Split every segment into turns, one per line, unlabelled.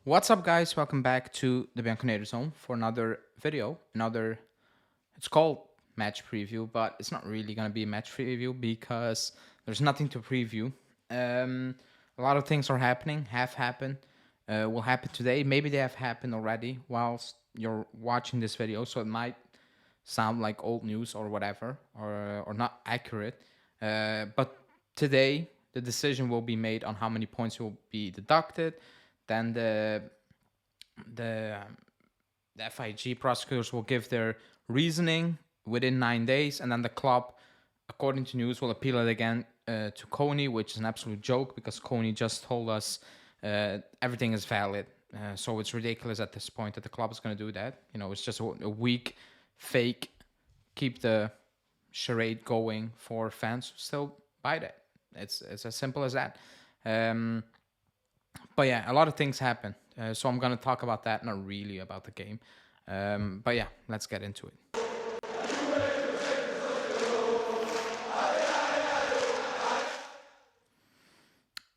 What's up, guys? Welcome back to the Bianconator Zone for another video. It's called match preview, but it's not really gonna be a match preview because there's nothing to preview. A lot of things are happening, have happened, will happen today. Maybe they have happened already whilst you're watching this video, so it might sound like old news or whatever, or not accurate. But today, the decision will be made on how many points will be deducted. Then the the FIG prosecutors will give their reasoning within 9 days, and then the club, according to news, will appeal it again to Coney, which is an absolute joke because Coney just told us everything is valid. So it's ridiculous at this point that the club is going to do that. You know, it's just a weak, fake, keep the charade going for fans who still buy that. It's as simple as that. But yeah, a lot of things happen. So I'm going to talk about that, not really about the game. But yeah, let's get into it.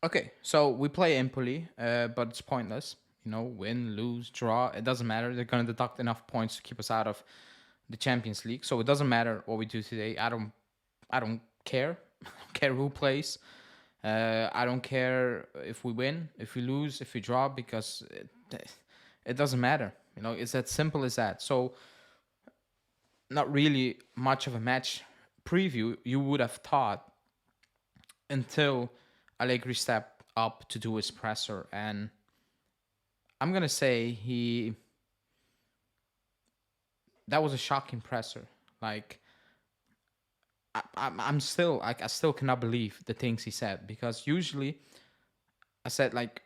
Okay, so we play Empoli, but it's pointless. You know, win, lose, draw, it doesn't matter. They're going to deduct enough points to keep us out of the Champions League. So it doesn't matter what we do today. I don't care. I don't care who plays. I don't care if we win, if we lose, if we draw, because it doesn't matter. You know, it's as simple as that. So, not really much of a match preview, you would have thought, until Allegri stepped up to do his presser. And I'm going to say that was a shocking presser. Like, I'm still like I still cannot believe the things he said, because usually I said, like,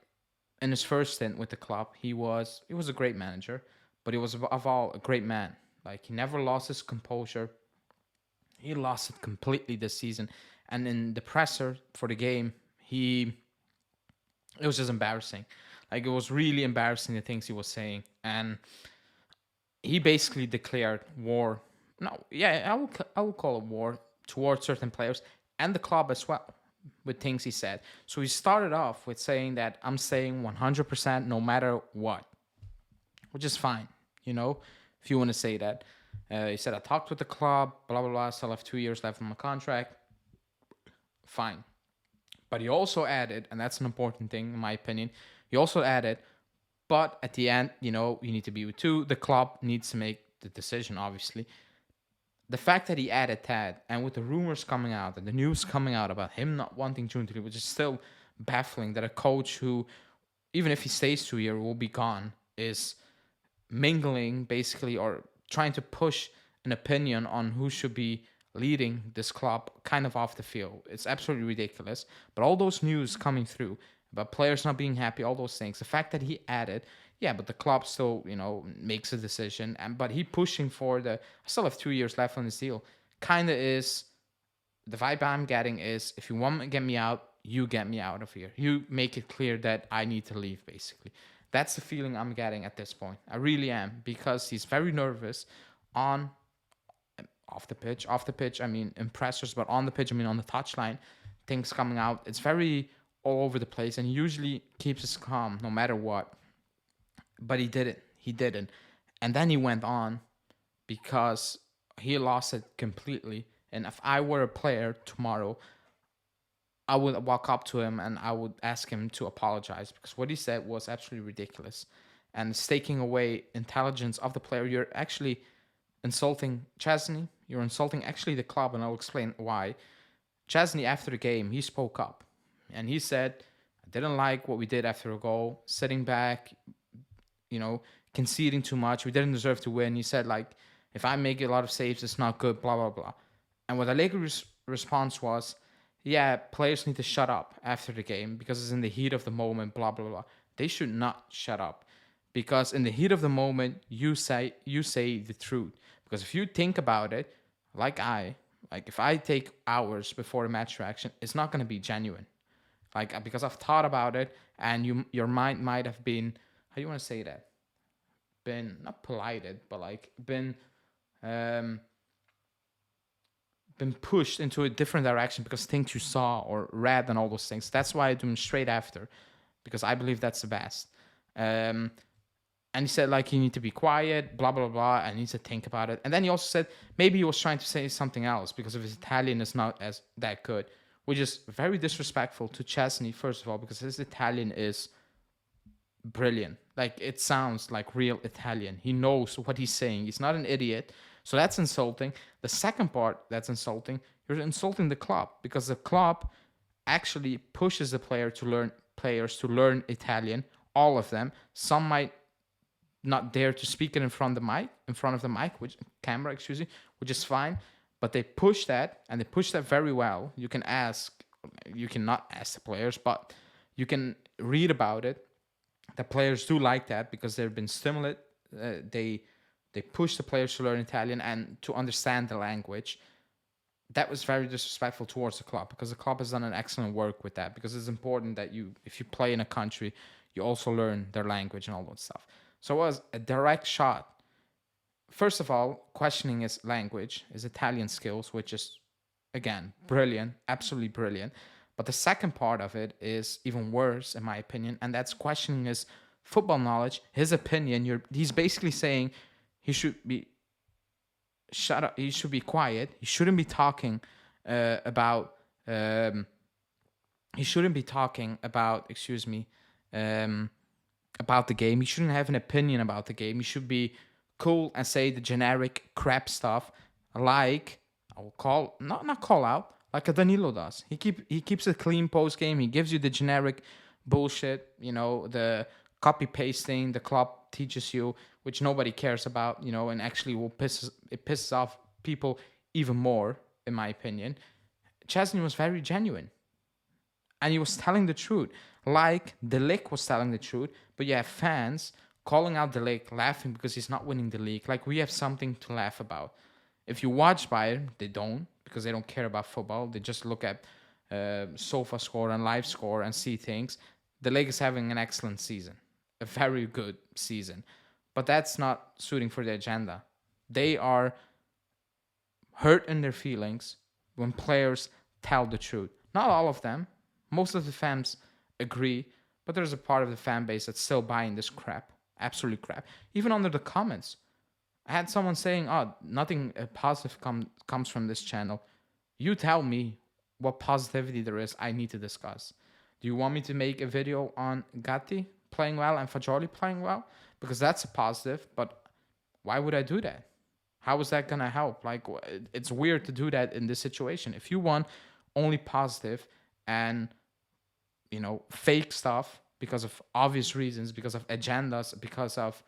in his first stint with the club he was a great manager, but he was above all a great man. Like, he never lost his composure. He lost it completely this season, and in the presser for the game it was just embarrassing. Like, it was really embarrassing, the things he was saying, and he basically declared war. No, yeah, I will call it war towards certain players and the club as well, with things he said. So he started off with saying that I'm staying 100% no matter what, which is fine, you know, if you want to say that. He said, I talked with the club, blah, blah, blah, still have 2 years left on my contract. Fine. But he also added, and that's an important thing in my opinion, he also added, but at the end, you know, you need to be with two. The club needs to make the decision, obviously. The fact that he added that, and with the rumors coming out and the news coming out about him not wanting June to leave, which is still baffling, that a coach who, even if he stays 2 years, will be gone, is mingling basically, or trying to push an opinion on who should be leading this club kind of off the field. It's absolutely ridiculous. But all those news coming through about players not being happy, all those things, the fact that he added, yeah, but the club still, you know, makes a decision, and but he pushing for I still have 2 years left on this deal, kind of is, the vibe I'm getting is, if you want to get me out, you get me out of here. You make it clear that I need to leave, basically. That's the feeling I'm getting at this point. I really am, because he's very nervous on off the pitch. Off the pitch, I mean impressors, but on the pitch, I mean on the touchline, things coming out. It's very all over the place, and he usually keeps his calm no matter what. But he didn't. He didn't. And then he went on, because he lost it completely. And if I were a player tomorrow, I would walk up to him and I would ask him to apologize, because what he said was absolutely ridiculous. And it's taking away intelligence of the player. You're actually insulting Chesney. You're insulting actually the club, and I'll explain why. Chesney, after the game, he spoke up. And he said, I didn't like what we did after a goal, sitting back, you know, conceding too much. We didn't deserve to win. He said, like, if I make a lot of saves, it's not good, blah, blah, blah. And what Allegri's response was, yeah, players need to shut up after the game because it's in the heat of the moment, blah, blah, blah. They should not shut up, because in the heat of the moment, you say the truth. Because if you think about it, like if I take hours before a match reaction, it's not going to be genuine. Like, because I've thought about it, and your mind might have been, how do you want to say that? Been not polited, but like been pushed into a different direction because things you saw or read and all those things. That's why I do them straight after, because I believe that's the best. Um, and he said like you need to be quiet, blah blah blah, and he needs to think about it. And then he also said maybe he was trying to say something else because of his Italian is not as that good, which is very disrespectful to Chesney first of all because his Italian is brilliant. Like it sounds like real Italian. He knows what he's saying. He's not an idiot. So that's insulting. The second part that's insulting, you're insulting the club because the club actually pushes the players to learn Italian, all of them. Some might not dare to speak it in front of the mic, which camera, excuse me, which is fine. But they push that, and they push that very well. You cannot ask the players, but you can read about it. The players do like that because they've been stimulated. They push the players to learn Italian and to understand the language. That was very disrespectful towards the club because the club has done an excellent work with that because it's important that if you play in a country, you also learn their language and all that stuff. So it was a direct shot. First of all, questioning his language, his Italian skills, which is, again, brilliant, absolutely brilliant. But the second part of it is even worse, in my opinion, and that's questioning his football knowledge, his opinion. He's basically saying he should be shut up. He should be quiet. He shouldn't be talking about. He shouldn't be talking about. Excuse me. About the game. He shouldn't have an opinion about the game. He should be cool and say the generic crap stuff, like I will call not call out like a Danilo does. He keeps it clean post game. He gives you the generic bullshit. The copy pasting the club teaches you, which nobody cares about. And actually pisses off people even more, in my opinion. Chesney was very genuine. And he was telling the truth. Like De Ligt was telling the truth, but you have fans calling out De Ligt, laughing because he's not winning the league. Like we have something to laugh about. If you watch Bayern, they don't because they don't care about football. They just look at sofa score and live score and see things. De Ligt is having an excellent season, a very good season, but that's not suiting for the agenda. They are hurt in their feelings when players tell the truth. Not all of them. Most of the fans agree, but there's a part of the fan base that's still buying this crap. Absolute crap. Even under the comments. I had someone saying, nothing positive comes from this channel. You tell me what positivity there is I need to discuss. Do you want me to make a video on Gatti playing well and Fagioli playing well? Because that's a positive, but why would I do that? How is that going to help? Like, it's weird to do that in this situation. If you want only positive and fake stuff because of obvious reasons, because of agendas, because of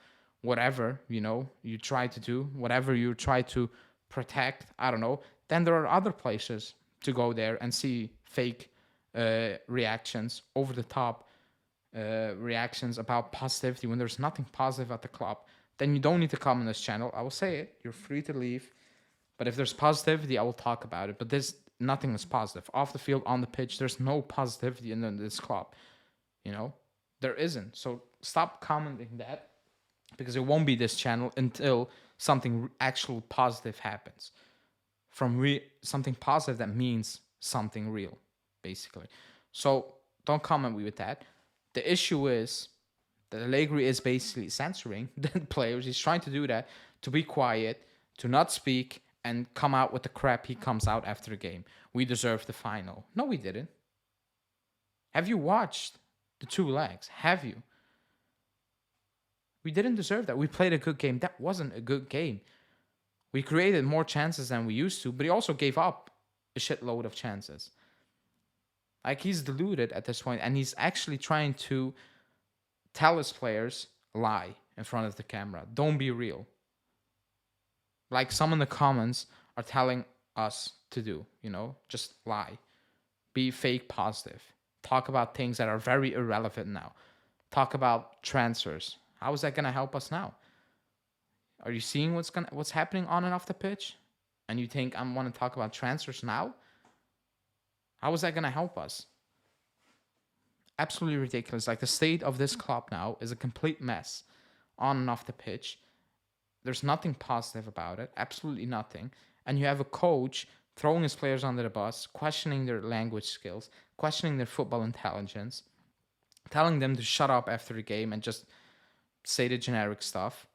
whatever, you try to do, whatever you try to protect, I don't know, then there are other places to go there and see fake reactions, over the top reactions about positivity when there's nothing positive at the club. Then you don't need to come on this channel. I will say it. You're free to leave. But if there's positivity, I will talk about it. But nothing is positive. Off the field, on the pitch, there's no positivity in this club. There isn't. So stop commenting that because it won't be this channel until something actual positive happens. From something positive that means something real, basically. So don't comment me with that. The issue is that Allegri is basically censoring the players. He's trying to do that, to be quiet, to not speak, and come out with the crap he comes out after the game. We deserve the final. No, we didn't. Have you watched the 2 legs? Have you? We didn't deserve that. We played a good game. That wasn't a good game. We created more chances than we used to, but he also gave up a shitload of chances. Like, he's deluded at this point, and he's actually trying to tell his players, lie in front of the camera. Don't be real. Like some in the comments are telling us to do, just lie. Be fake positive. Talk about things that are very irrelevant now. Talk about transfers. How is that going to help us now? Are you seeing what's happening on and off the pitch? And you think I want to talk about transfers now? How is that going to help us? Absolutely ridiculous. Like, the state of this club now is a complete mess on and off the pitch. There's nothing positive about it. Absolutely nothing. And you have a coach throwing his players under the bus, questioning their language skills, questioning their football intelligence, telling them to shut up after the game and just say the generic stuff.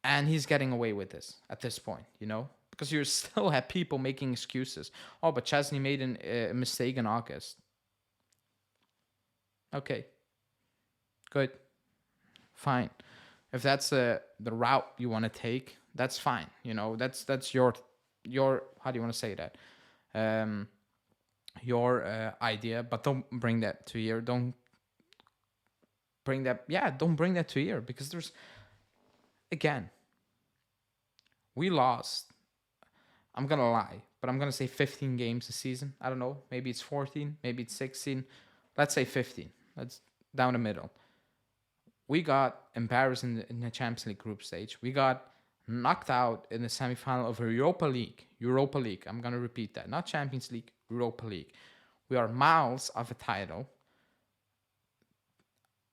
And he's getting away with this at this point, because you still have people making excuses. Oh, but Chesney made a mistake in August. Okay, good, fine. If that's the route you want to take, that's fine. That's your how do you want to say that? Your idea, but don't bring that to here. Don't bring that to here, because there's, again, we lost. I'm gonna lie, but I'm gonna say 15 games this season. I don't know. Maybe it's 14. Maybe it's 16. Let's say 15. Let's down the middle. We got embarrassed in the Champions League group stage. We got knocked out in the semifinal of Europa League. Europa League. I'm gonna repeat that. Not Champions League. Europa League. We are miles of a title.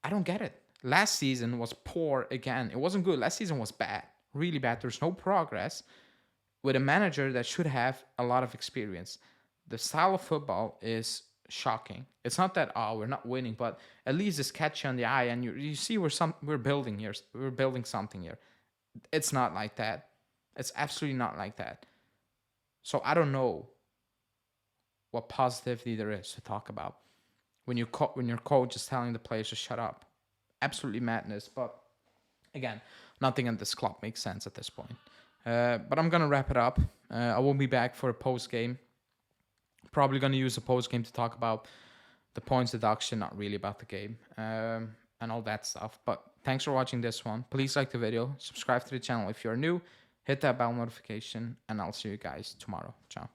I don't get it. Last season was poor again. It wasn't good. Last season was bad. Really bad. There's no progress with a manager that should have a lot of experience. The style of football is shocking. It's not that, we're not winning, but at least it's catchy on the eye, and you see we're building here. We're building something here. It's not like that. It's absolutely not like that. So I don't know what positivity there is to talk about when your coach is telling the players to shut up. Absolutely madness. But again, nothing in this club makes sense at this point. But I'm gonna wrap it up. I will be back for a post game. Probably gonna use a post game to talk about the points deduction, not really about the game, and all that stuff. But thanks for watching this one. Please like the video, subscribe to the channel if you're new, hit that bell notification, and I'll see you guys tomorrow. Ciao.